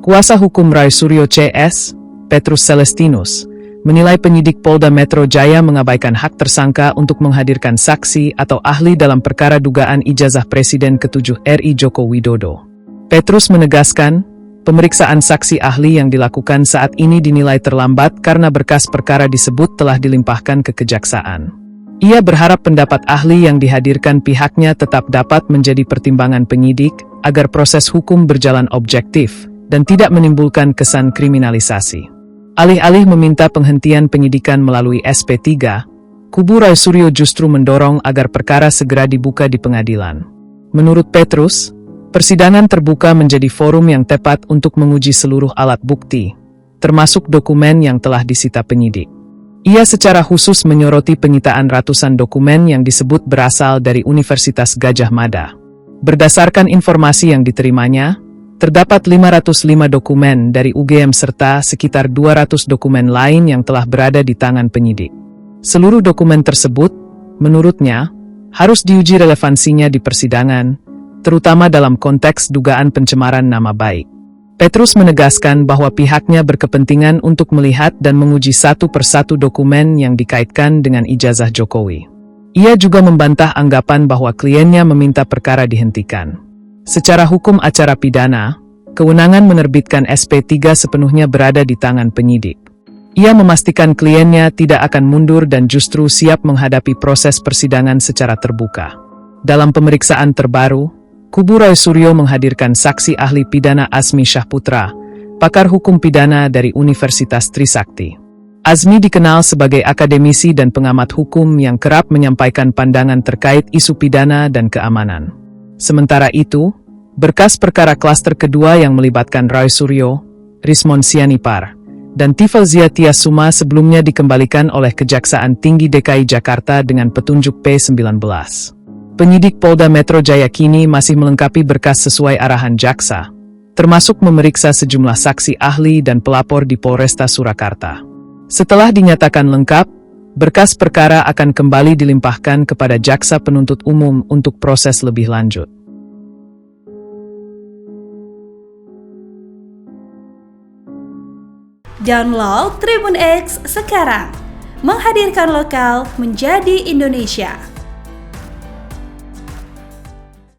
Kuasa hukum Roy Suryo CS, Petrus Celestinus, menilai penyidik Polda Metro Jaya mengabaikan hak tersangka untuk menghadirkan saksi atau ahli dalam perkara dugaan ijazah Presiden ke-7 RI Joko Widodo. Petrus menegaskan, pemeriksaan saksi ahli yang dilakukan saat ini dinilai terlambat karena berkas perkara disebut telah dilimpahkan ke kejaksaan. Ia berharap pendapat ahli yang dihadirkan pihaknya tetap dapat menjadi pertimbangan penyidik agar proses hukum berjalan objektif dan tidak menimbulkan kesan kriminalisasi. Alih-alih meminta penghentian penyidikan melalui SP3, kubu Roy Suryo justru mendorong agar perkara segera dibuka di pengadilan. Menurut Petrus, persidangan terbuka menjadi forum yang tepat untuk menguji seluruh alat bukti, termasuk dokumen yang telah disita penyidik. Ia secara khusus menyoroti penyitaan ratusan dokumen yang disebut berasal dari Universitas Gadjah Mada. Berdasarkan informasi yang diterimanya, terdapat 505 dokumen dari UGM serta sekitar 200 dokumen lain yang telah berada di tangan penyidik. Seluruh dokumen tersebut, menurutnya, harus diuji relevansinya di persidangan, terutama dalam konteks dugaan pencemaran nama baik. Petrus menegaskan bahwa pihaknya berkepentingan untuk melihat dan menguji satu persatu dokumen yang dikaitkan dengan ijazah Jokowi. Ia juga membantah anggapan bahwa kliennya meminta perkara dihentikan. Secara hukum acara pidana, kewenangan menerbitkan SP3 sepenuhnya berada di tangan penyidik. Ia memastikan kliennya tidak akan mundur dan justru siap menghadapi proses persidangan secara terbuka. Dalam pemeriksaan terbaru, kubu Roy Suryo menghadirkan saksi ahli pidana Azmi Syahputra, pakar hukum pidana dari Universitas Trisakti. Azmi dikenal sebagai akademisi dan pengamat hukum yang kerap menyampaikan pandangan terkait isu pidana dan keamanan. Sementara itu, berkas perkara klaster kedua yang melibatkan Roy Suryo, Rismon Sianipar, dan Tifel Ziatia Suma sebelumnya dikembalikan oleh Kejaksaan Tinggi DKI Jakarta dengan petunjuk P19. Penyidik Polda Metro Jaya kini masih melengkapi berkas sesuai arahan jaksa, termasuk memeriksa sejumlah saksi ahli dan pelapor di Polresta Surakarta. Setelah dinyatakan lengkap, berkas perkara akan kembali dilimpahkan kepada jaksa penuntut umum untuk proses lebih lanjut. Download Tribun X sekarang, menghadirkan lokal menjadi Indonesia.